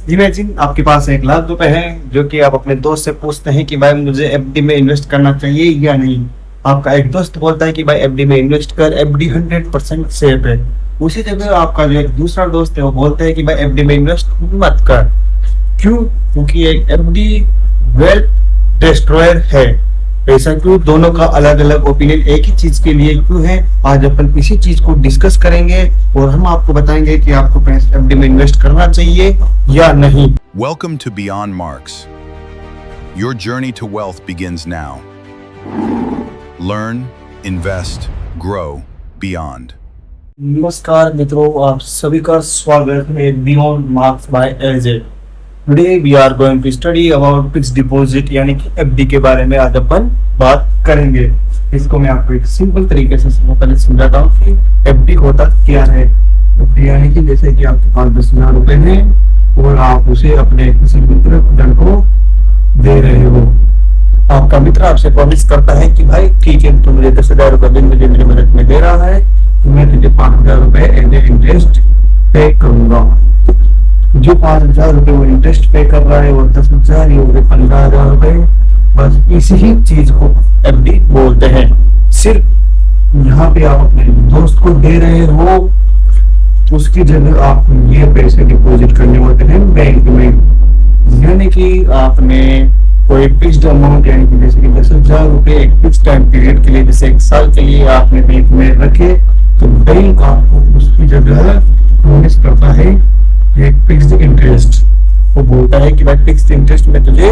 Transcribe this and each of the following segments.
Imagine आपके पास 1 लाख रुपए है, जो कि आप अपने दोस्त से पूछते हैं कि भाई मुझे एफडी में इन्वेस्ट करना चाहिए या नहीं। आपका एक दोस्त बोलता है कि भाई एफडी में इन्वेस्ट कर, एफडी 100% सेफ है। उसी जगह आपका जो एक दूसरा दोस्त है वो बोलता है कि भाई एफडी में इन्वेस्ट मत कर। क्यों? क्योंकि एक एफडी वेल्थ डिस्ट्रॉयर है। ऐसा क्यों? दोनों का अलग अलग ओपिनियन एक ही चीज के लिए क्यों है, आज अपन इसी चीज को डिस्कस करेंगे और हम आपको बताएंगे कि आपको एफडी में इन्वेस्ट करना चाहिए या नहीं। Welcome to Beyond Marks. Your journey to wealth begins now. Learn, invest, grow beyond. नमस्कार मित्रों, आप सभी का स्वागत है beyond marks by AJ. Today we are going to study about fixed deposit यानी कि एफडी के बारे में आज अपन बात करेंगे। इसको मैं आपको एक सिंपल तरीके से पहले समझाता हूँ कि एफडी होता क्या है। एफडी यानी कि जैसे कि आपके पास 10,000 रुपए हैं और आप उसे अपने किसी मित्र जन को दे रहे हो। आपका मित्र आपसे प्रॉमिस करता है कि भाई ठीक है, तू मुझे 10,000 रुपए दिन मुझे मेरी मदद में दे रहा है, तो मैं तुझे 5,000 रुपए एज ए इंटरेस्ट पे करूंगा। जो 5,000 रुपए वो इंटरेस्ट पे कर रहा है और 10,000 ये 15,000 रुपए, बस इसी ही चीज को एफडी बोलते हैं। सिर्फ यहाँ पे आप अपने दोस्त को दे रहे हो, उसकी जगह आप ये पैसे डिपॉजिट करने होते हैं बैंक में। यानी कि आपने कोई फिक्स्ड अमाउंट यानी कि जैसे कि 10,000 रुपए एक फिक्स टाइम पीरियड के लिए, जैसे 1 साल के लिए आपने बैंक में रखे, तो बैंक आपको उसकी जगह प्रॉमिस करता है एक फिक्स्ड इंटरेस्ट। वो बोलता है कि भाई फिक्स्ड इंटरेस्ट में तुझे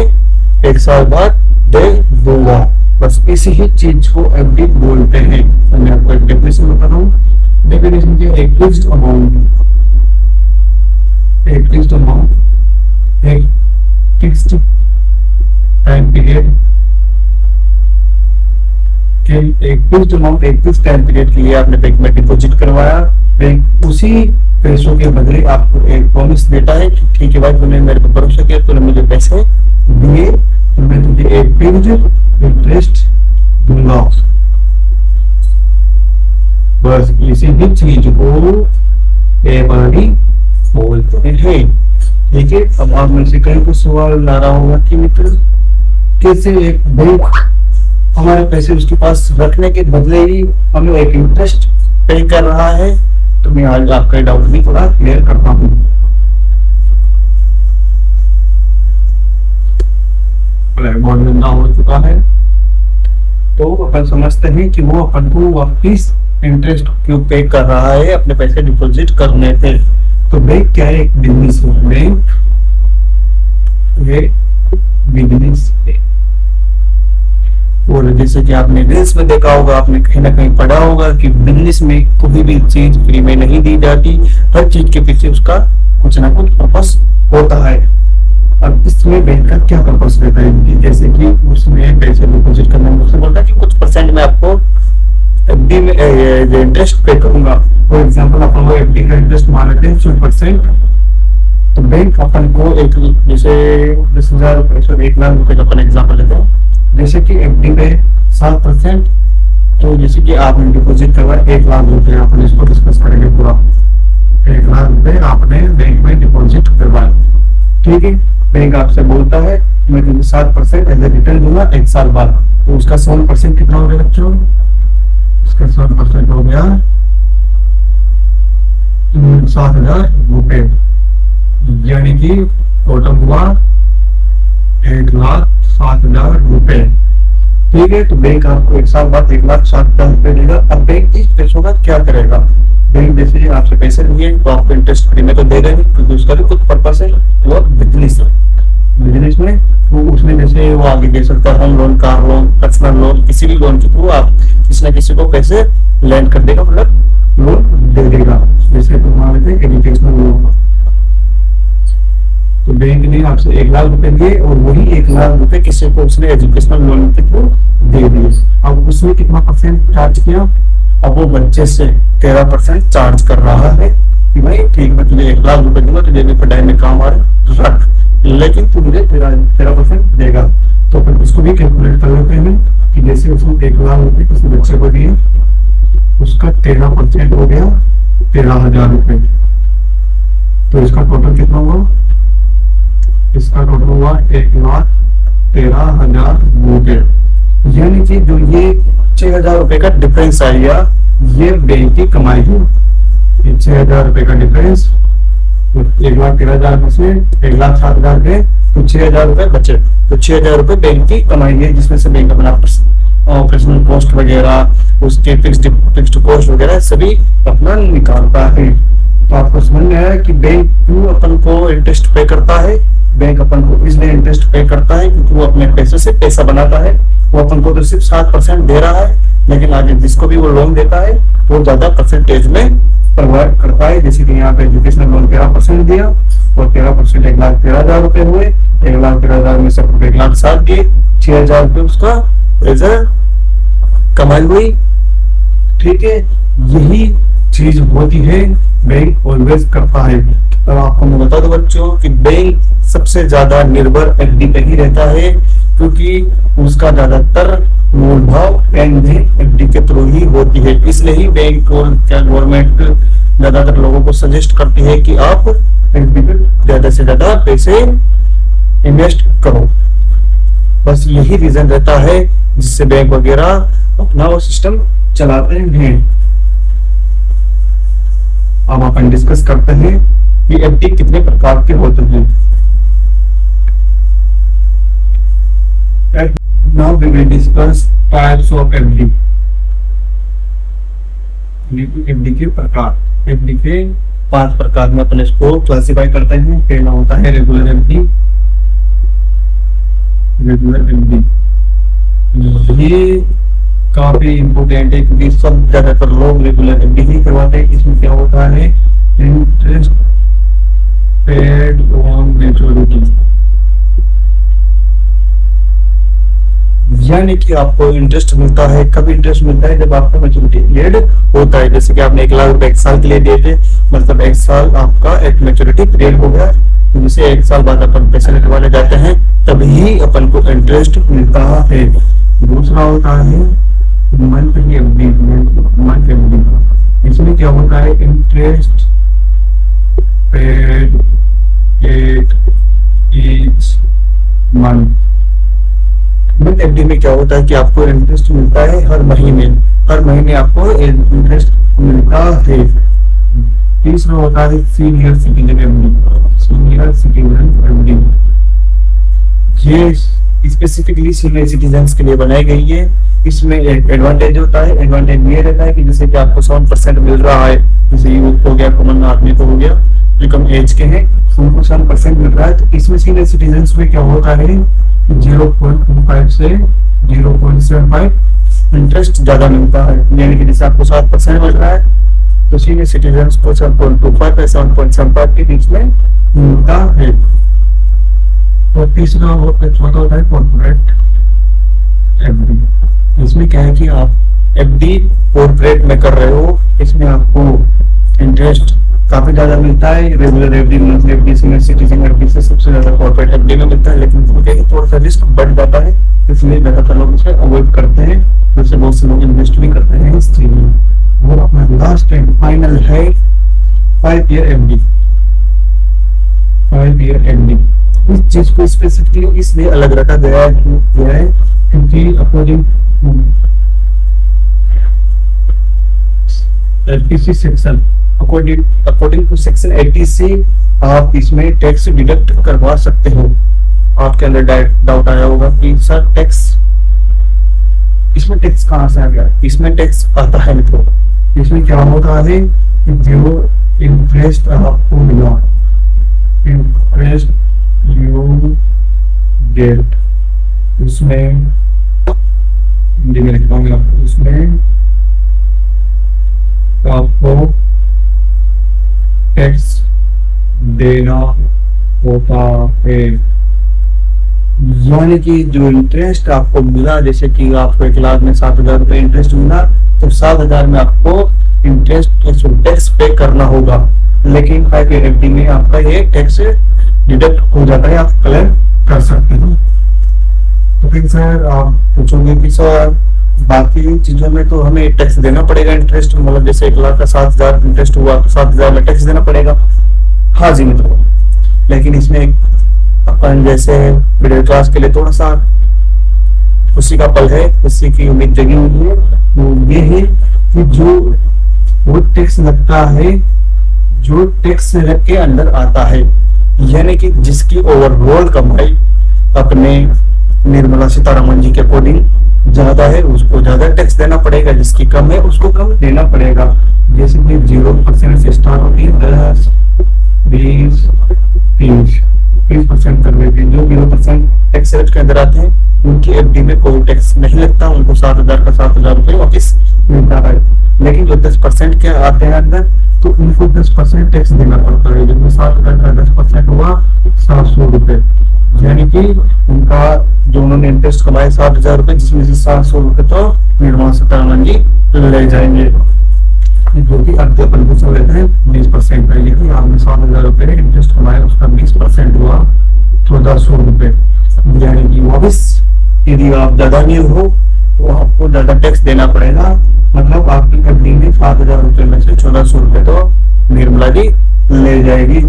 1 साल बाद दे दूंगा। बस इसी ही चीज को एफडी बोलते हैं। तो मैं आपको एक डेफिनेशन बता रहा हूँ। डेफिनेशन की एक फिक्स्ड अमाउंट, एक फिक्स्ड टाइम पीरियड के एक फिक्स्ड अमाउंट एक फिक्स टाइम पीरियड के लिए आपने बैंक में डिपॉजिट करवाया। बैंक उसी पैसों के बदले आपको एक प्रॉमिस देता है कि ठीक है भाई, तूने मेरे पर भरोसा किया, तूने मुझे पैसे दिए, तो मैं तुझे एक फिक्स्ड इंटरेस्ट दूंगा। बस इसी ही चीज को एफडी बोलते हैं। ठीक है, अब आप मेरे से कहीं कुछ सवाल ला रहा होगा कि मित्र कैसे एक बैंक हमारे पैसे उसके पास रखने के बदले ही हमें एक इंटरेस्ट पे कर रहा है। तो मैं आज आपका डाउट भी थोड़ा क्लियर करता हूँ। बहुत गंदा हो चुका है, तो अपन समझते हैं कि वो अपन को वापिस इंटरेस्ट क्यों पे कर रहा है अपने पैसे डिपॉजिट करने पे। तो बैंक क्या है? एक बिजनेस है। बैंक बिजनेस है, और जैसे कि आपने रील्स में देखा होगा, आपने कहीं ना कहीं पढ़ा होगा कि बिजनेस में कोई भी चीज फ्री में नहीं दी जाती, हर चीज के पीछे उसका कुछ ना कुछ पर्पस होता है। अब इसमें बैंक का क्या पर्पस रहता है? जैसे कि उसमें पैसे डिपॉजिट करने में उससे बोलता है कि कुछ परसेंट में आपको एफडी में इंटरेस्ट पे करूंगा। फॉर एग्जाम्पल अपन को एफडी का इंटरेस्ट मान लेते हैं 6%, तो बैंक अपन को एक जैसे 10,000 रुपए 1 लाख रुपए का अपन एग्जाम्पल लेते हैं। जैसे कि एफडी में 7%, तो जैसे कि आपने डिपॉजिट करवाया 1 लाख रुपए, अपन इसको डिस्कस करेंगे पूरा। 1 लाख रुपए आपने बैंक में डिपॉजिट करवाया, ठीक है। बैंक आपसे बोलता है मैं तुझे 7% एज ए रिटर्न दूंगा 1 साल बाद। तो उसका 7% कितना हो गया बच्चों? उसका 7% हो गया 7,000 रुपए, यानी कि टोटल हुआ 1,07,000 रुपए। ठीक है, तो बैंक आपको 1 साल बाद 1,07,000 रुपए देगा। अब बैंक इस पैसों का क्या करेगा? बैंक जैसे आपसे पैसे लिए तो आपको इंटरेस्ट फ्री में तो देगा नहीं, क्योंकि उसका भी कुछ पर्पस है। वो बिजनेस में तो उसमें जैसे वो आगे दे सकता है home loan, car loan, personal loan, किसी भी लोन के थ्रू आप किसी न किसी को पैसे लैंड कर देगा, मतलब लोन दे देगा। जैसे तुम्हारे एजुकेशनल लोन, तो बैंक ने आपसे 1 लाख रुपए दिए और वही 1 लाख रुपए किसी को उसने एजुकेशनल लोन के थ्रू दे दिए। अब उसने कितना परसेंट चार्ज किया? अब वो बच्चे से 13% चार्ज कर रहा है कि भाई ठीक, मैं तुझे 1 लाख रुपए दूंगा, तुझे भी पढ़ाई में काम आ रहा रख, लेकिन तू मुझे 13% देगा। तो फिर उसको भी कैलकुलेट कर लेते हैं कि जैसे उसको 1 लाख रुपए किसी बच्चे को दिए, उसका 13% हो गया 13,000 रुपए। तो इसका टोटल कितना हुआ? कि जो ये 6,000 रुपए का डिफरेंस आएगा, ये बैंक की कमाई है। 6,000 रुपए का डिफरेंस, 1,13,000 में से 1,07,000 गए तो 6,000 रुपए बचे। तो 6,000 रुपए बैंक की कमाई है, जिसमें से बैंक अपना ऑपरेशनल कॉस्ट वगैरह, उसके फिक्स्ड कॉस्ट वगैरह सभी अपना निकालता है। तो आपको समझ में आया कि बैंक क्यों अपन को इंटरेस्ट पे करता है। बैंक अपन को इसलिए इंटरेस्ट पे करता है क्योंकि वो अपने पैसे से पैसा बनाता है। वो अपन को तो सिर्फ 7% दे रहा है, लेकिन आगे जिसको भी वो लोन देता है वो ज्यादा परसेंटेज में प्रोवाइड करता है। जैसे कि यहाँ पे एजुकेशनल लोन 13% दिया और 13% 1,13,000 रुपए हुए। 1,13,000 में से 1,07,000 दिए, 6,000 रुपए उसका एज अ कमाई हुई। ठीक है, यही चीज होती है, बैंक ऑलवेज करता है। अब आपको मैं बता दूं बच्चों कि बैंक सबसे ज्यादा निर्भर एफडी पे ही रहता है, क्योंकि उसका ज्यादातर मूल भाव एफडी के थ्रू ही होती है। इसलिए ही बैंक और क्या गवर्नमेंट ज्यादातर लोगों को सजेस्ट करती है कि आप एफडी पे ज्यादा से ज्यादा पैसे इन्वेस्ट करो। बस यही रीजन रहता है जिससे बैंक वगैरह अपना वो सिस्टम चलाते हैं। अब अपन डिस्कस करते हैं कि एफडी कितने प्रकार के होते हैं। Now we will discuss types of FD. FD के प्रकार, FD के 5 प्रकार में अपन इसको क्लासिफाई करते हैं। पहला होता है रेगुलर एफडी। रेगुलर एफडी ये काफी इम्पोर्टेंट है क्योंकि सब ज्यादातर लोग रेगुलर एफडी ही करवाते हैं। इसमें क्या होता है, इंटरेस्ट पेड ऑन मैच्योरिटी, यानी कि आपको इंटरेस्ट मिलता है। कब इंटरेस्ट मिलता है, जब आपका मैच्योरिटी पीरियड होता है। जैसे कि आपने 1,00,000 रुपए 1 साल के लिए दिए थे, मतलब 1 साल आपका एक मैच्योरिटी पीरियड हो गया, तो जैसे 1 साल बाद अपन पैसे निकलवाने जाते हैं तभी अपन को इंटरेस्ट मिलता है। दूसरा होता है मंथली एफडी। मंथ एफडी, इसमें क्या होता है, interest paid at each month. Month FD में क्या होता है कि आपको इंटरेस्ट मिलता है हर महीने। हर महीने आपको इंटरेस्ट मिलता है। तीसरा होता है senior citizen FD. Senior citizen FD ये स्पेसिफिकली सीनियर सिटीजन के लिए बनाई गई है। इसमें एक एडवांटेज होता है। एडवांटेज ये रहता है कि जैसे कि आपको 7% मिल रहा है, जैसे यूथ हो गया, कॉमन आदमी को हो गया, जो कम एज के हैं उनको 7% मिल रहा है। तो इसमें सीनियर सिटीजन में क्या होता है, 0.25 से 0.75 इंटरेस्ट ज्यादा मिलता है। यानी कि जैसे आपको 7% मिल रहा है तो सीनियर सिटीजन को 7.25 या 7.75 के बीच में मिलता है। और तीसरा होता है कॉर्पोरेट एफडी। इसमें क्या है कि आप एफडी कॉर्पोरेट में कर रहे हो, इसमें आपको इंटरेस्ट काफी ज्यादा मिलता है। Regular FD, monthly FD, senior citizen FD से सबसे ज्यादा कॉर्पोरेट एफडी में मिलता है, लेकिन थोड़ा सा रिस्क बढ़ जाता है, इसलिए ज्यादातर लोग इसे अवॉइड करते हैं। वैसे बहुत से लोग इन्वेस्ट भी करते हैं इस चीज में। और अपना लास्ट एंड फाइनल है 5 ईयर एफडी। 5 ईयर एफडी इस चीज को स्पेसिफिकली इसलिए अलग रखा गया है क्योंकि according section according to section 80 से आप इसमें टैक्स डिडक्ट करवा सकते हो। आपके अंदर डाउट आया होगा कि सर टैक्स, इसमें टैक्स कहाँ से आ गया। इसमें टैक्स आता है मित्रों। इसमें क्या होता है कि जो इंटरेस्ट आपको मिला, इंटरेस्ट यू गेट, उसमें उसमें आपको टैक्स देना होता है। यानी कि जो इंटरेस्ट आपको मिला, जैसे कि आपको 1,00,000 में 7,000 रुपए इंटरेस्ट मिला, तो 7,000 में आपको इंटरेस्ट टैक्स पे करना होगा। लेकिन 5 ईयर एफडी में आपका ये टैक्स डिडक्ट हो जाता है, आप क्लेम कर सकते हैं। तो फिर सर आप पूछोगे कि सर बाकी चीजों में तो हमें टैक्स देना पड़ेगा इंटरेस्ट, मतलब जैसे 1,00,000 का 7,000 इंटरेस्ट हुआ तो 7,000 में टैक्स देना पड़ेगा। हाँ जी मित्रों, लेकिन इसमें अपन जैसे मिडिल क्लास के लिए थोड़ा सा खुशी का पल है, खुशी की उम्मीद जगी हुई है, वो ये है कि जो वो टैक्स लगता है, जो टैक्स रैक के अंदर आता है, यानी कि जिसकी ओवरऑल कमाई अपने निर्मला सीतारमण जी के अकॉर्डिंग ज्यादा है उसको ज्यादा टैक्स देना पड़ेगा, जिसकी कम है उसको कम देना पड़ेगा। जैसे कि 0% से स्टार्ट होती है, 10, 20, 30% कर लेते हैं। जो 0% टैक्स रेट के अंदर आते हैं उनकी एफडी में कोई टैक्स नहीं लगता, उनको 7,000 का 7,000 रुपये वापिस मिलता है। लेकिन जो 10% के आते हैं अंदर तो उनको 10% टैक्स देना पड़ता है, जिसमें 7,000 का 10% हुआ 700 रुपये, यानी कि उनका जो उन्होंने इंटरेस्ट कमाए 7,000 रुपये, जिसमें से 700 रुपये तो निर्मला सीतारमण जी ले जाएंगे, जो कि अर्ध अपन को लेते हैं 20% का। यदि आपने 7,000 रुपये इंटरेस्ट कमाया उसका 20% हुआ 1,400 रुपये, यानी कि वापिस यदि आप ज्यादा नहीं हो तो आपको ज्यादा टैक्स देना पड़ेगा। मतलब आपकी एफडी में 7,000 रुपये में से 1,400 रुपये तो निर्मला जी ले जाएगी,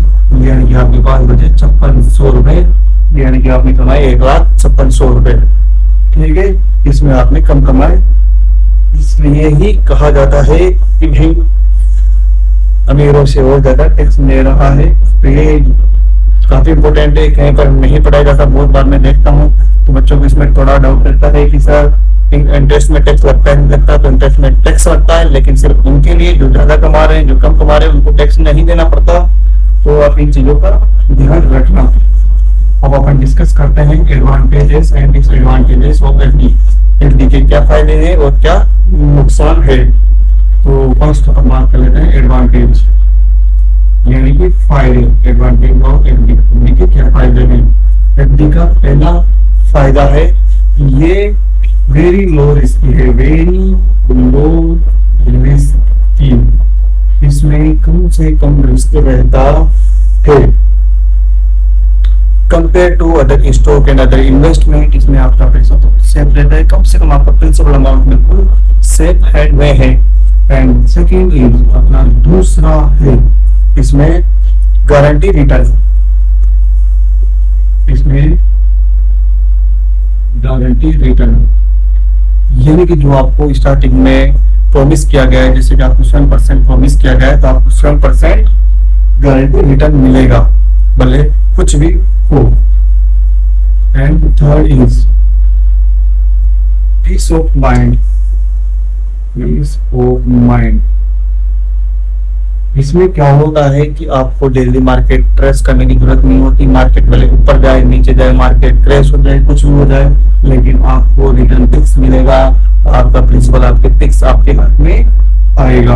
यानी कि आपके पास बचे 5,600 रुपये, यानी कि आपने कमाए 1,56,000 रुपये। ठीक है, इसमें आपने कम कमाए, इसलिए ही कहा जाता है कि भाई अमीरों से और ज्यादा टैक्स ले रहा है। तो ये काफी इम्पोर्टेंट है, कहीं पर नहीं पढ़ाया जाता, बहुत बार मैं देखता हूँ तो बच्चों को इसमें थोड़ा डाउट रहता है कि सर इंटरेस्ट में टैक्स लगता है, नहीं लगता। तो इंटरेस्ट में टैक्स लगता है, लेकिन सिर्फ उनके लिए जो ज्यादा कमा रहे हैं, जो कम कमा रहे हैं उनको टैक्स नहीं देना पड़ता। तो आप इन चीजों का ध्यान रखना। अब अपन डिस्कस करते हैं advantages and disadvantages of FD. FD के क्या फायदे हैं और क्या नुकसान है। तो फर्स्ट अपन बात कर लेते हैं एडवांटेज, यानी कि फायदे। एडवांटेज ऑफ एफडी के क्या फायदे हैं। एफडी का पहला फायदा है ये वेरी लो रिस्की है, वेरी लो रिस्की, इसमें कम से कम रिस्क रहता है compare to other stock and other investment. इसमें आपका पैसा तो सेफ रहता है, कम से कम आपका प्रिंसिपल अमाउंट बिल्कुल सेफ हैंड में है। एंड सेकेंड इज अपना दूसरा है इसमें गारंटी रिटर्न, इसमें गारंटी रिटर्न, यानी कि जो आपको स्टार्टिंग में प्रॉमिस किया गया है, जैसे कि आपको 7% प्रॉमिस किया गया है तो आपको 7% गारंटी रिटर्न मिलेगा, भले कुछ भी हो। And third is peace of mind, peace of mind. इसमें क्या होता है कि आपको डेली मार्केट ट्रेस करने की जरूरत नहीं होती, मार्केट भले ऊपर जाए नीचे जाए, मार्केट क्रैश हो जाए, कुछ भी हो जाए, लेकिन आपको रिटर्न फिक्स मिलेगा, आपका प्रिंसिपल आपके फिक्स आपके हाथ में आएगा।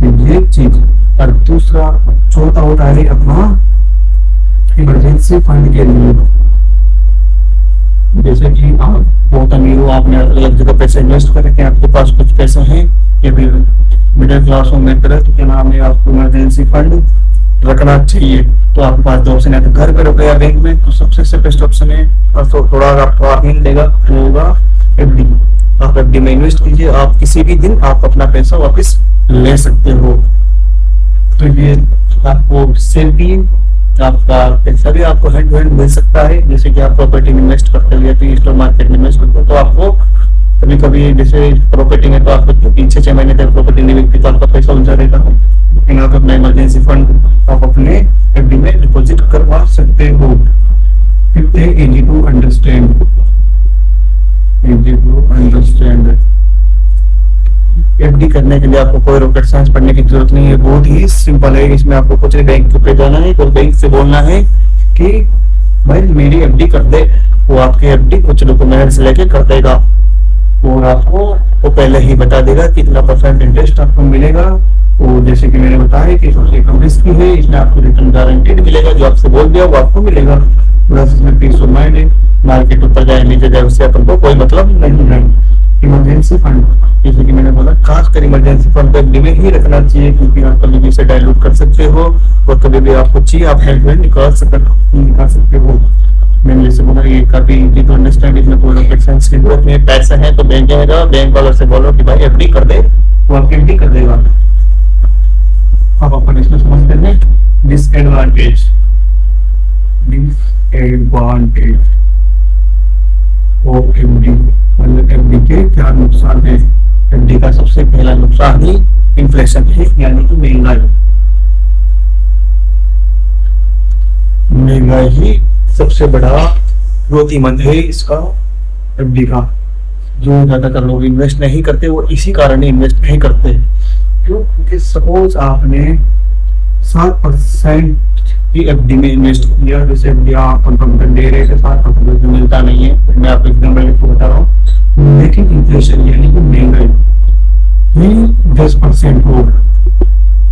ये चीज। और दूसरा चौथा होता है अपना इमरजेंसी फंड के लिए। जैसे कि आप बहुत अमीर हो, आपने अलग अलग जगह पैसे इन्वेस्ट करके आपके पास कुछ पैसे हैं, या फिर मिडिल क्लास हो में तरह, तो क्या नाम है, आपको इमरजेंसी फंड रखना चाहिए। तो आपके पास दो ऑप्शन है, तो घर पे रुपया बैंक में, तो सबसे बेस्ट ऑप्शन है और तो थोड़ा आपको हिंट देगा वो होगा एफडी। आप एफडी में इन्वेस्ट कीजिए, आप किसी भी दिन आप अपना पैसा वापस ले सकते हो। तो ये आपको सेफ भी, आपका पैसा भी आपको हैंड टू हैंड मिल सकता है। जैसे कि आप प्रॉपर्टी में इन्वेस्ट करते हो या फिर स्टॉक मार्केट में इन्वेस्ट करते हो, तो आपको कभी कभी जैसे प्रॉपर्टी में तो आपको 3-6 महीने तक प्रॉपर्टी नहीं बिकती तो आपका पैसा उलझा रहता है, लेकिन आप अपना इमरजेंसी फंड आप अपने एफडी में डिपॉजिट करवा सकते हो। फिफ्थ है easy to understand, easy to understand. FD करने के लिए आपको कोई रॉकेट साइंस पढ़ने की जरूरत नहीं है, बहुत ही सिंपल है। इसमें आपको कुछ नहीं, बैंक पे जाना है और बैंक से बोलना है कि भाई मेरी एफडी कर दे, वो आपकी एफडी कुछ डॉक्यूमेंट्स लेके कर देगा और आपको वो पहले ही बता देगा कितना % इंटरेस्ट आपको मिलेगा। और जैसे कि मैंने बताया कि सबसे कम रिस्क है, इसमें आपको रिटर्न गारंटीड मिलेगा, जो आपसे बोल दिया वो आपको मिलेगा। प्लस इसमें पीस ऑफ माइंड है, मार्केट ऊपर जाए नीचे जाए उससे अपन को कोई मतलब नहीं है। इमरजेंसी फंड, जैसे कि मैंने बोला खासकर इमरजेंसी फंड को एफडी में ही रखना चाहिए, क्योंकि आप कभी भी इसे डायलूट कर सकते हो और कभी भी आपको चाहिए आप हेल्प में निकाल सकते हो। मैंने जैसे बोला ये काफी इजी टू अंडरस्टैंड, इसमें कोई रॉकेट साइंस की जरूरत नहीं है। पैसे हैं तो बैंक में जाओ, बैंक वालों से बोलो कि भाई एफडी कर दे, वो आपकी एफडी कर देगा। अब अपन इसमें समझते हैं डिसएडवांटेज, डिसएडवांटेज ऑफ एफडी। मतलब एफडी के क्या नुकसान है? एफडी का सबसे पहला नुकसान ही इन्फ्लेशन है, यानी कि महंगाई। महंगाई ही सबसे बड़ा विरोधी है इसका, एफडी का। जो ज्यादातर लोग इन्वेस्ट नहीं करते वो इसी कारण इन्वेस्ट नहीं करते। क्यों? क्योंकि सपोज आपने 7% की एफडी में इन्वेस्ट किया, जैसे एफडी आप दे रहे थे 7% मिलता नहीं है, मैं आपको एग्जाम्पल बता रहा हूँ। लेकिन इन्फ्लेशन यानी कि महंगाई ही 10% हो,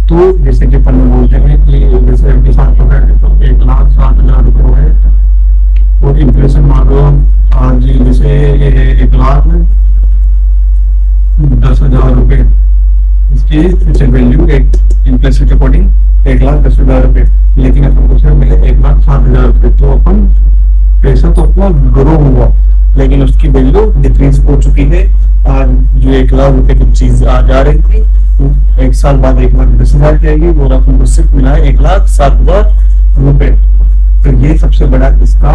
तो जैसे कि अपन बोलते हैं कि जैसे एफडी 7% है तो 1,07,000 रुपये हो गए, और इन्फ्लेशन मान लो आज जैसे 1,10,000 रुपये, इसकी वैल्यू एक इन्फ्लेशन के अकॉर्डिंग 1,10,000 रुपये, लेकिन अपन कुछ मिले 1,07,000 रुपये, तो अपन पैसा तो अपना ग्रो हुआ लेकिन उसकी वैल्यू डिक्रीज हो चुकी है। आज जो 1,00,000 रुपए की चीज आ जा रही थी, तो 1 साल बाद 1,10,000 की आएगी, और अपन को सिर्फ मिला है 1,07,000 रुपए। तो ये सबसे बड़ा इसका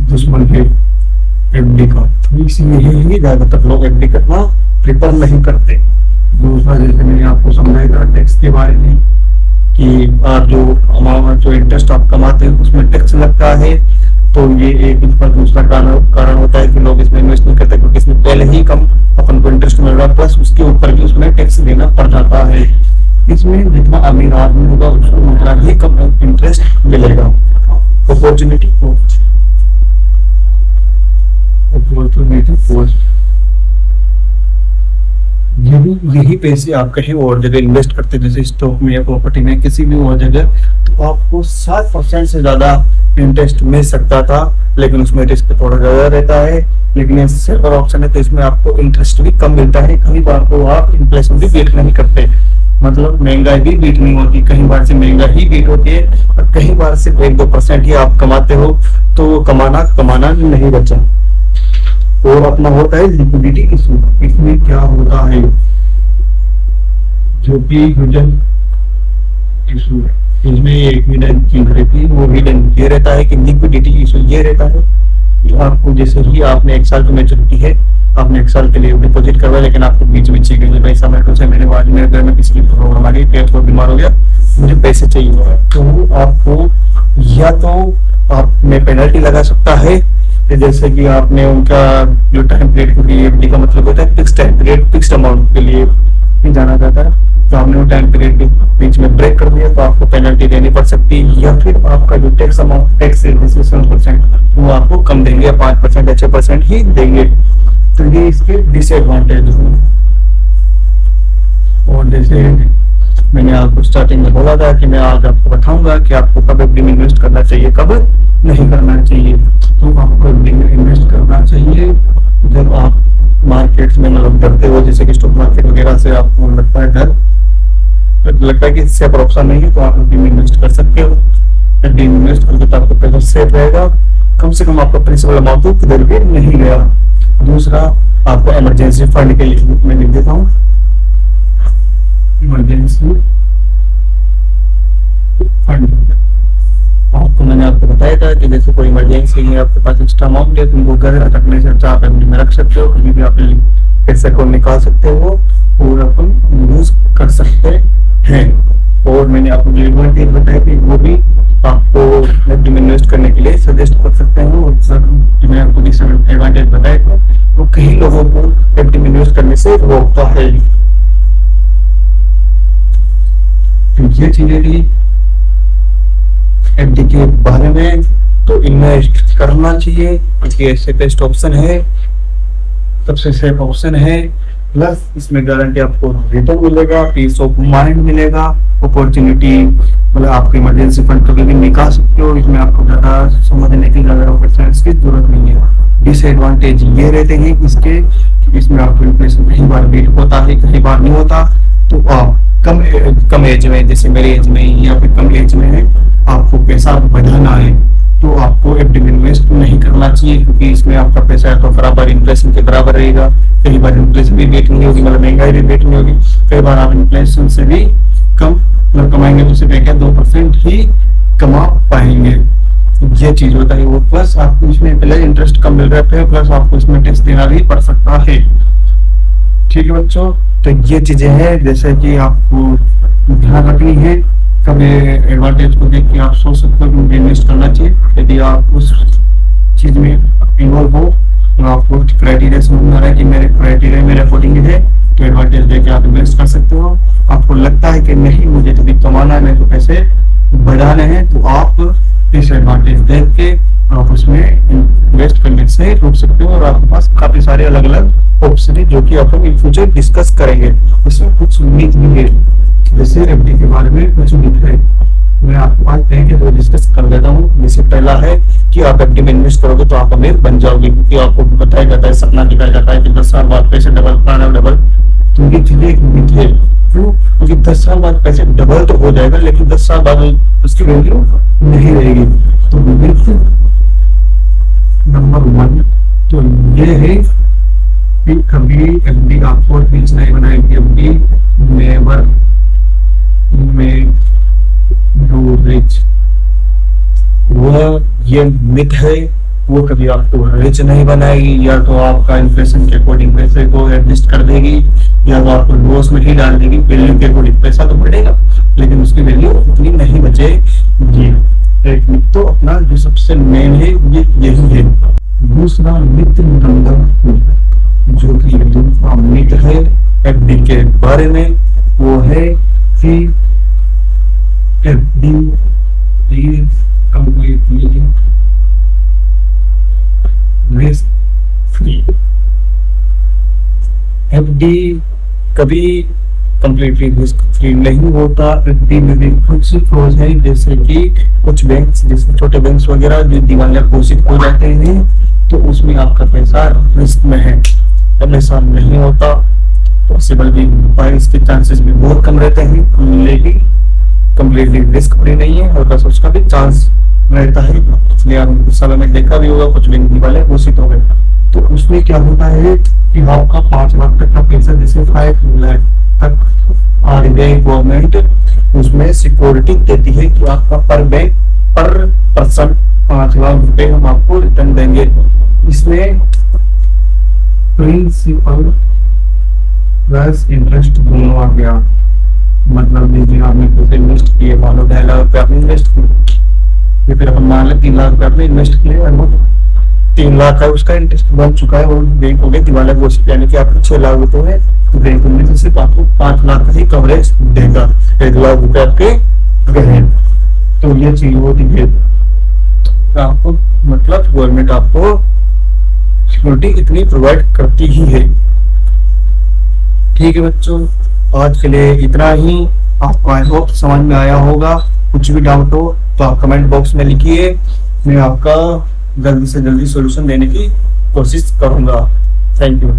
दुश्मन है एफडी का, तो इसलिए ही ज्यादातर लोग एफडी करना प्रिफर नहीं करते। दूसरा, जैसे मैंने आपको समझाया था टैक्स के बारे में कि आप जो अमाउंट जो इंटरेस्ट आप कमाते हैं उसमें टैक्स लगता है, तो ये एक इसका दूसरा कारण होता है कि लोग इसमें इन्वेस्ट नहीं करते, क्योंकि इसमें पहले ही कम अपन को इंटरेस्ट मिल रहा है, प्लस उसके ऊपर भी उसमें टैक्स देना पड़ जाता है। इसमें जितना अमीर आदमी होगा उसको उतना ही कम इंटरेस्ट मिलेगा। अपॉर्चुनिटी यही पैसे आप कहीं और जगह इन्वेस्ट करते, जैसे स्टॉक में या प्रॉपर्टी में किसी भी और जगह, तो आपको 7% से ज्यादा इंटरेस्ट मिल सकता था, लेकिन उसमें रिस्क थोड़ा ज्यादा रहता है। लेकिन ये सिल्वर ऑप्शन है तो इसमें आपको इंटरेस्ट भी कम मिलता है। कई बार तो आप इन्फ्लेशन भी बीट नहीं करते, मतलब महंगाई भी बीट नहीं होती, कई बार से महंगाई ही बीट होती है, और कई बार सिर्फ 1-2% ही आप कमाते हो, तो कमाना नहीं बचा। और अपना होता है लिक्विडिटी इशू। इसमें क्या होता है, जो कि हिडन इशू, इसमें एक हिडन चीज रहती है, वो हिडन ये रहता है कि लिक्विडिटी इशू ये रहता है कि आपको जैसे ही आपने 1 साल की मैच्योरिटी है, आपने 1 साल के लिए डिपॉजिट करवाया, लेकिन आपको बीच में चाहिए पैसा, मेरे से मेरे बाद मेरे घर में किसी की प्रॉब्लम आ गई, पेट को बीमार हो गया, मुझे पैसे चाहिए, तो आपको या तो आपने पेनल्टी लगा सकता है, जैसे कि आपने उनका जो टाइम पीरियड, क्योंकि एफडी का मतलब होता है fix time period, fix amount के लिए ही जाना जाता है, तो आपने वो टाइम पीरियड बीच में ब्रेक कर दिया तो आपको पेनल्टी देनी पड़ सकती है, या फिर आपका जो टैक्स अमाउंट टैक्स है 7% वो आपको कम देंगे, 5% या 6% ही देंगे। तो ये इसके डिसएडवांटेज है। और जैसे मैंने आपको स्टार्टिंग में बोला था कि मैं आज आपको बताऊंगा कि आपको कब एफडी में इन्वेस्ट करना चाहिए, कब नहीं करना चाहिए। तो आपको एफडी में इन्वेस्ट करना चाहिए जब आप मार्केट्स में मतलब डरते हो, जैसे कि स्टॉक मार्केट वगैरह से आपको लगता है डर, लगता है कि सेफ ऑप्शन नहीं है, तो आप एफडी में इन्वेस्ट कर सकते हो। एफडी में इन्वेस्ट करके तो आपका पैसा सेफ रहेगा, कम से कम आपका प्रिंसिपल अमाउंट तो किधर भी नहीं गया। दूसरा, आपको इमरजेंसी फंड के लिए मैं लिख देता हूँ, इमरजेंसी फंड। आपको मैंने आपको बताया था कि जैसे कोई इमरजेंसी है, आपके पास एक्स्ट्रा अमाउंट है, तुम वो घर रखने से अच्छा आप एफडी में रख सकते हो, कभी भी आप पैसे को निकाल सकते हो और अपन यूज कर सकते हैं। और मैंने आपको जो एडवांटेज बताया कि वो भी आपको एफडी में इन्वेस्ट करने के लिए सजेस्ट कर सकते हैं। और सर मैंने आपको डिसएडवांटेज बताया था, वो कई लोगों को एफडी में इन्वेस्ट करने से रोकता है। ये चीजें थी एफडी के बारे में। तो इन्वेस्ट करना चाहिए, क्योंकि सेफेस्ट ऑप्शन है, सबसे सेफ ऑप्शन है, प्लस इसमें गारंटी आपको रिटर्न मिलेगा, पीस ऑफ माइंड मिलेगा, अपॉर्चुनिटी मतलब आपको इमरजेंसी फंड कभी भी निकाल सकते हो, इसमें आपको ज्यादा समझने की ज्यादा की जरूरत नहीं है। डिसएडवांटेज ये रहते हैं इसके, इसमें आपको इन्फ्लेशन कई बार बीट होता है, कई बार नहीं होता। तो आप कम एज में, जैसे मेरी एज में या फिर कम एज में है, आपको पैसा बढ़ाना है तो आपको एफडी में इन्वेस्ट नहीं करना चाहिए, क्योंकि इसमें आपका पैसा तो बराबर इन्फ्लेशन के बराबर रहेगा। कई बार इन्फ्लेशन भी बेट नहीं होगी, मतलब महंगाई भी बेट नहीं होगी, कई बार आप इन्फ्लेशन से भी कम मतलब कमाएंगे तो सिर्फ 2% ही कमा पाएंगे। ये चीज होता है वो, प्लस आपको इसमें पहले इंटरेस्ट कम मिल रहा है, प्लस आपको इसमें टैक्स देना भी पड़ सकता है। ठीक है बच्चों, तो ये चीजें हैं जैसे कि आपको ध्यान रखनी है। कभी एडवांटेज को देख के आप सोच सकते हो कि मुझे इन्वेस्ट करना चाहिए। यदि आप उस चीज में इन्वॉल्व हो तो आपको क्राइटेरिया समझ में आ रहा है कि मेरे क्राइटेरिया मेरे अकॉर्डिंग है, तो एडवांटेज देके आप इन्वेस्ट कर सकते हो। आपको लगता है कि नहीं मुझे तो भी कमाना है, मेरे को पैसे बढ़ाने हैं, तो आप इस एडवांटेज देख के आप उसमें इन्वेस्ट करने से रोक सकते हो। और आपके पास काफी सारे अलग अलग ऑप्शन है जो कि अपन इन फ्यूचर डिस्कस करेंगे। इसमें कुछ मिथ भी है, जैसे एफडी के बारे में कुछ मिथ है, मैं आपको बात कहें कि तो डिस्कस कर देता हूँ। जैसे पहला है कि आप एफडी में इन्वेस्ट करोगे तो आप अमीर बन जाओगे, क्योंकि आपको बताया जाता है, सपना दिखाया जाता है कि 10 साल बाद पैसे डबल। तो ये चीजें एक मिथ है। क्यों? क्योंकि 10 साल बाद पैसे डबल तो हो जाएगा, लेकिन 10 साल बाद उसकी वैल्यू नहीं रहेगी। तो मिथ नंबर 1 तो ये है कि कभी एफडी आपको रिच नहीं बनाएगी। FD never make you rich, वो ये मिथ है, वो कभी आपको रिच नहीं बनाएगी। या तो आपका इन्फ्लेशन के अकॉर्डिंग पैसे को एडजस्ट कर देगी, या तो आपको लॉस में ही डाल देगी। वैल्यू के अकॉर्डिंग पैसा तो बढ़ेगा, लेकिन उसकी वैल्यू उतनी नहीं बचेगी। एक मिथ तो अपना जो सबसे मेन है ये यही है। दूसरा मिथ नंबर जो कि दूसरा मिथ है एफडी के बारे में, वो है कि FD completely risk free. FD कभी कंप्लीटली रिस्क फ्री नहीं होता। एफडी में भी कुछ फ्लॉज है, जैसे कि कुछ बैंक्स, जैसे छोटे बैंक्स वगैरह जो दिवालिया घोषित हो जाते हैं, तो उसमें आपका पैसा रिस्क में है, हमेशा नहीं होता। पॉसिबल भी होता है, इसके चांसेस भी बहुत कम रहते हैं, लेकिन कंप्लीटली रिस्क फ्री नहीं है, और बस उसका भी चांस रहता है। इसलिए आप कुछ समय में देखा भी होगा कुछ बैंक दिवाले घोषित हो गए, तो उसमें क्या होता है कि आपका 5 लाख तक का पैसा, जैसे 5 लाख तक आरबीआई गवर्नमेंट उसमें सिक्योरिटी देती है कि आपका पर बैंक पर पर्सन 5 लाख रुपए हम आपको रिटर्न देंगे। इसमें प्रिंसिपल प्लस इंटरेस्ट दोनों आ गया। मतलब देखिए आपने पैसे इन्वेस्ट किए, मान लो 2.5 लाख रुपए आपने इन्वेस्ट किए, या फिर अपन मान लें 3 लाख रुपए आपने इन्वेस्ट किए, और वो 3 लाख है उसका इंटरेस्ट बन चुका है, और बैंक हो गए दिवाला घोषित, यानी कि आपको 6 लाख रुपए है, तो बैंक उनमें से सिर्फ आपको 5 लाख का ही कवरेज देगा, 1 लाख रुपए आपके गए। तो ये चीज होती है आपको, मतलब गवर्नमेंट आपको सिक्योरिटी इतनी प्रोवाइड करती ही है। ठीक है बच्चों, आज के लिए इतना ही। आपको आई होप समझ में आया होगा। कुछ भी डाउट हो तो आप कमेंट बॉक्स में लिखिए, मैं आपका जल्दी से जल्दी सॉल्यूशन देने की कोशिश करूंगा। Thank you.